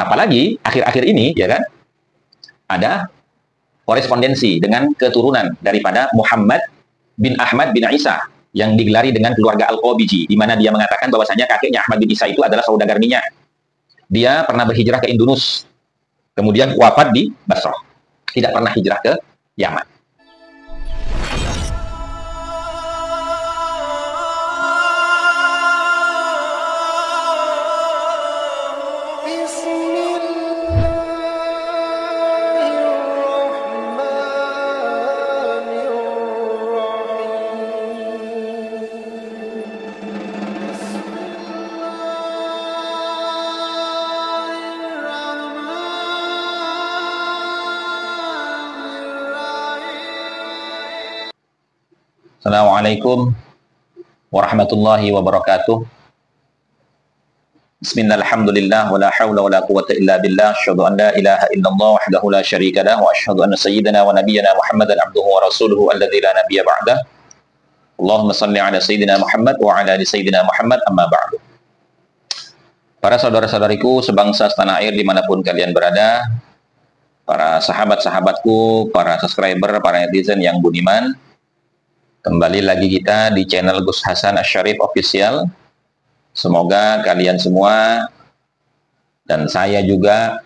Apalagi akhir-akhir ini, ya kan, ada korespondensi dengan keturunan daripada Muhammad bin Ahmad bin Isa yang digelari dengan keluarga Al-Qabiji, di mana dia mengatakan bahwasanya kakeknya Ahmad bin Isa itu adalah saudagar minyak. Dia pernah berhijrah ke Indonus, kemudian wafat di Basrah. Tidak pernah hijrah ke Yaman. Assalamualaikum warahmatullahi wabarakatuh. Bismillahirrahmanirrahim. Wa la hawla wa la quwwata illa billah. Asyhadu an la ilaha illallah wahdahu la syarika lah wa asyhadu anna sayyidana wa nabiyyana Muhammadan abduhu wa rasuluhu alladzi la nabiyya ba'dah. Allahumma shalli ala sayyidina Muhammad wa ala ali sayyidina Muhammad, amma ba'du. Para saudara-saudariku sebangsa setanah air dimanapun kalian berada, para sahabat-sahabatku, para subscriber, para netizen yang budiman, kembali lagi kita di channel Gus Hasan Asy-Syarif Official. Semoga kalian semua dan saya juga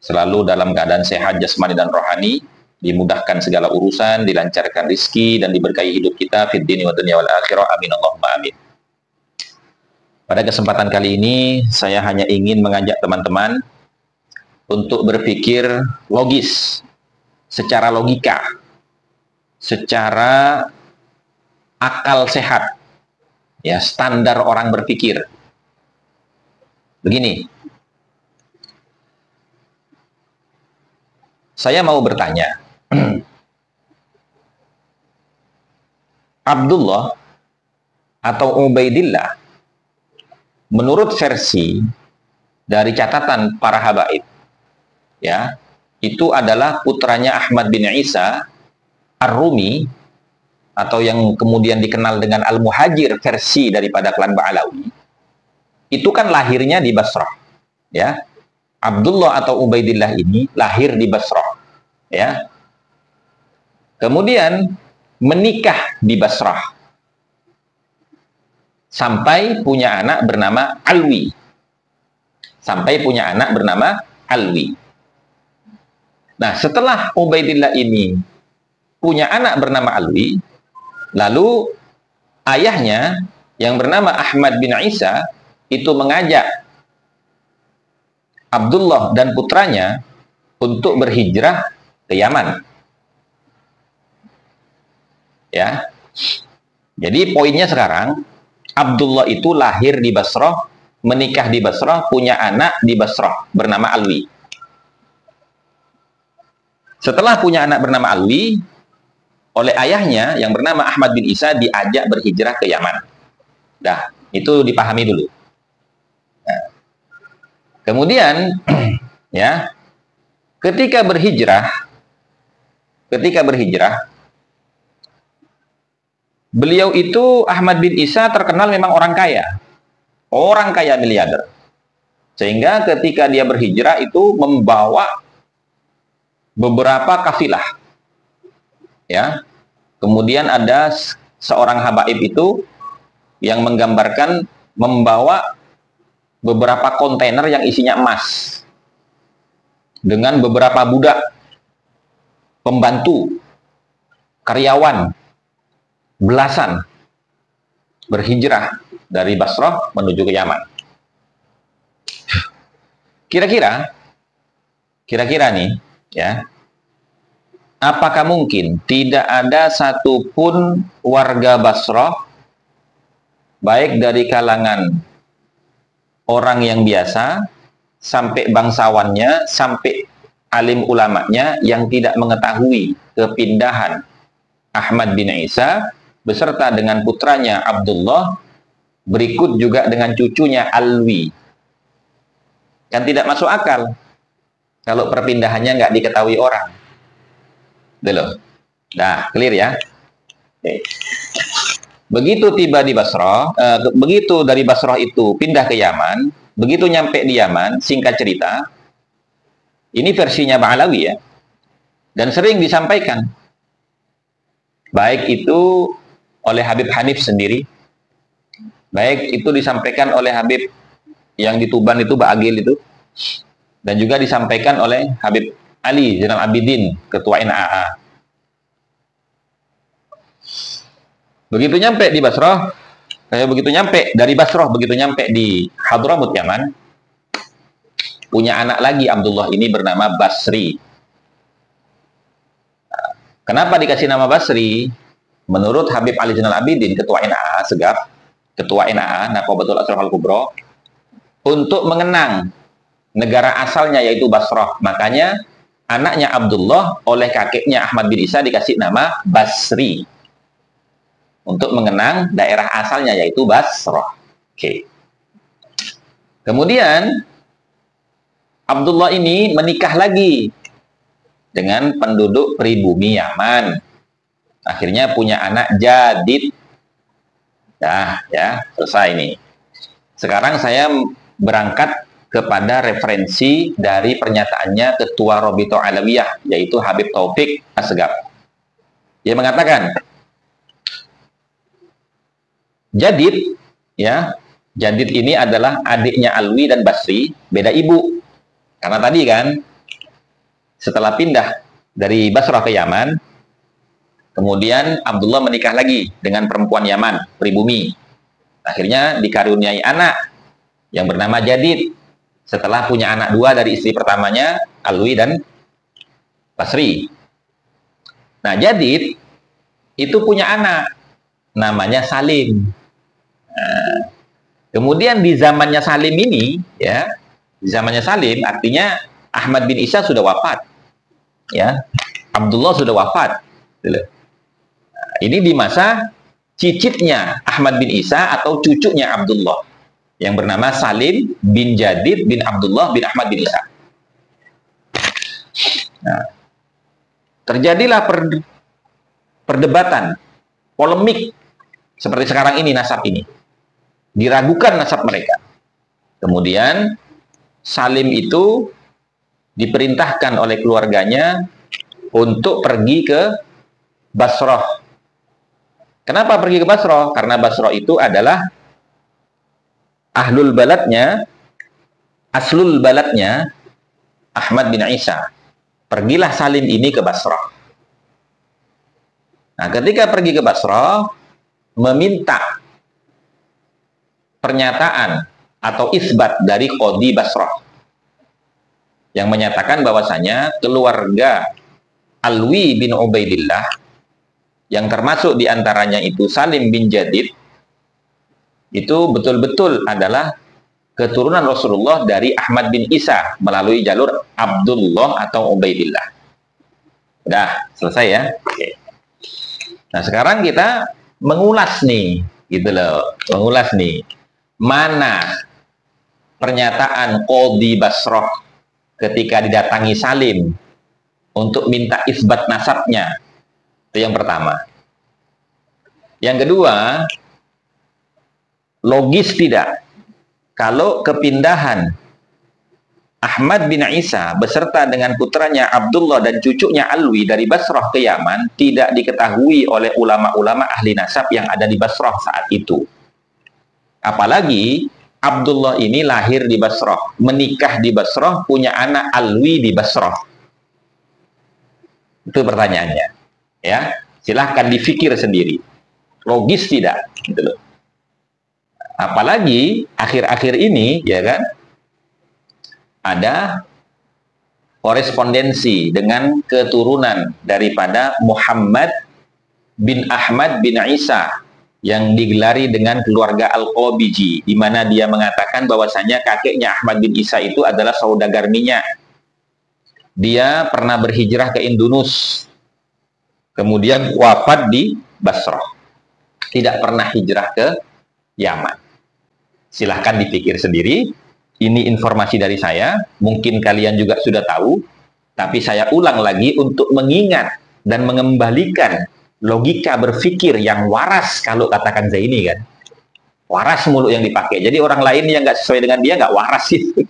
selalu dalam keadaan sehat jasmani dan rohani, dimudahkan segala urusan, dilancarkan rizki dan diberkahi hidup kita fid dini wa dunya wal akhirah. Amin Allahumma amin. Pada kesempatan kali ini saya hanya ingin mengajak teman-teman untuk berpikir logis, secara logika, secara akal sehat, ya, standar orang berpikir. Begini, saya mau bertanya, Abdullah atau Ubaidillah, menurut versi dari catatan para habaib, ya, itu adalah putranya Ahmad bin Isa Ar-Rumi, atau yang kemudian dikenal dengan Al-Muhajir versi daripada klan Ba'alawi. Itu kan lahirnya di Basrah, ya. Abdullah atau Ubaidillah ini lahir di Basrah, ya. Kemudian menikah di Basrah sampai punya anak bernama Alwi. Nah, setelah Ubaidillah ini punya anak bernama Alwi, lalu ayahnya yang bernama Ahmad bin Isa itu mengajak Abdullah dan putranya untuk berhijrah ke Yaman. Ya. Jadi poinnya sekarang, Abdullah itu lahir di Basrah, menikah di Basrah, punya anak di Basrah bernama Alwi. Setelah punya anak bernama Alwi, oleh ayahnya yang bernama Ahmad bin Isa diajak berhijrah ke Yaman. Nah, itu dipahami dulu. Nah, kemudian, ya, ketika berhijrah, beliau itu Ahmad bin Isa terkenal memang orang kaya miliarder. Sehingga ketika dia berhijrah itu membawa beberapa kafilah. Ya, kemudian ada seorang habaib itu yang menggambarkan membawa beberapa kontainer yang isinya emas dengan beberapa budak, pembantu, karyawan, belasan berhijrah dari Basrah menuju ke Yaman. Kira-kira nih, ya, apakah mungkin tidak ada satupun warga Basrah, baik dari kalangan orang yang biasa, sampai bangsawannya, sampai alim ulamanya, yang tidak mengetahui kepindahan Ahmad bin Isa, beserta dengan putranya Abdullah, berikut juga dengan cucunya Alwi. Kan tidak masuk akal kalau perpindahannya nggak diketahui orang. Dulu. Nah, clear ya. Oke. Begitu tiba di Basrah, begitu dari Basrah itu pindah ke Yaman, begitu nyampe di Yaman, singkat cerita, Ini versinya Ba'alawi ya. Dan sering disampaikan. Baik itu oleh Habib Hanif sendiri, baik itu disampaikan oleh Habib yang di Tuban itu, Ba'agil itu, dan juga disampaikan oleh Habib Ali Zainal Abidin, ketua NAA. Begitu nyampe di Basrah, begitu nyampe dari Basrah, begitu nyampe di Hadramut Yaman, punya anak lagi Abdullah ini bernama Basri. Kenapa dikasih nama Basri? Menurut Habib Ali Zainal Abidin, ketua NAA Segaf, ketua NAA Naqabatul Ashraf Al-Kubra, untuk mengenang negara asalnya yaitu Basrah. Makanya anaknya Abdullah oleh kakeknya Ahmad bin Isa dikasih nama Basri. Untuk mengenang daerah asalnya yaitu Basrah. Oke. Kemudian Abdullah ini menikah lagi dengan penduduk pribumi Yaman. Akhirnya punya anak Jadid. Ya, selesai ini. Sekarang saya berangkat kepada referensi dari pernyataannya Ketua Robito Alawiyah, yaitu Habib Taufik Asgaf. Dia mengatakan, Jadid, ya, Jadid ini adalah adiknya Alwi dan Basri, beda ibu. Karena tadi kan, setelah pindah dari Basrah ke Yaman, kemudian Abdullah menikah lagi dengan perempuan Yaman, pribumi. Akhirnya dikaruniai anak yang bernama Jadid. Setelah punya anak dua dari istri pertamanya, Alwi dan Basri. Nah, Jadid itu punya anak, namanya Salim. Nah, kemudian di zamannya Salim ini, ya, di zamannya Salim, artinya Ahmad bin Isa sudah wafat. Ya, Abdullah sudah wafat. Ini di masa cicitnya Ahmad bin Isa atau cucunya Abdullah yang bernama Salim bin Jadid bin Abdullah bin Ahmad bin Isa. Nah, terjadilah perdebatan, polemik seperti sekarang ini nasab ini. Diragukan nasab mereka. Kemudian Salim itu diperintahkan oleh keluarganya untuk pergi ke Basrah. Kenapa pergi ke Basrah? Karena Basrah itu adalah ahlul baladnya, aslul baladnya Ahmad bin Isa. Pergilah Salim ini ke Basrah. Nah, ketika pergi ke Basrah, meminta pernyataan atau isbat dari Qadi Basrah yang menyatakan bahwasanya keluarga Alwi bin Ubaidillah yang termasuk diantaranya itu Salim bin Jadid itu betul-betul adalah keturunan Rasulullah dari Ahmad bin Isa melalui jalur Abdullah atau Ubaidillah. Udah selesai ya. Oke. Nah, sekarang kita mengulas nih, gitu loh, mengulas nih mana pernyataan Qadi Basrah ketika didatangi Salim untuk minta isbat nasabnya. Itu yang pertama. Yang kedua, logis tidak kalau kepindahan Ahmad bin Isa beserta dengan putranya Abdullah dan cucunya Alwi dari Basrah ke Yaman tidak diketahui oleh ulama-ulama ahli nasab yang ada di Basrah saat itu. Apalagi Abdullah ini lahir di Basrah, menikah di Basrah, punya anak Alwi di Basrah. Itu pertanyaannya. Ya, silahkan dipikir sendiri. Logis tidak? Gitu loh. Apalagi akhir-akhir ini, ya kan, ada korespondensi dengan keturunan daripada Muhammad bin Ahmad bin Isa yang digelari dengan keluarga Al-Qabiji, di mana dia mengatakan bahwasanya kakeknya Ahmad bin Isa itu adalah saudagar minyak. Dia pernah berhijrah ke Indonus, kemudian wafat di Basrah. Tidak pernah hijrah ke Yaman. Silahkan dipikir sendiri. Ini informasi dari saya. Mungkin kalian juga sudah tahu. Tapi saya ulang lagi untuk mengingat dan mengembalikan logika berpikir yang waras, kalau katakan Zaini kan. Waras mulu yang dipakai. Jadi orang lain yang nggak sesuai dengan dia nggak waras itu.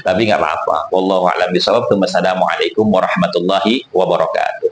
Tapi nggak apa-apa. Wallahu a'lam bishawab. Assalamualaikum warahmatullahi wabarakatuh.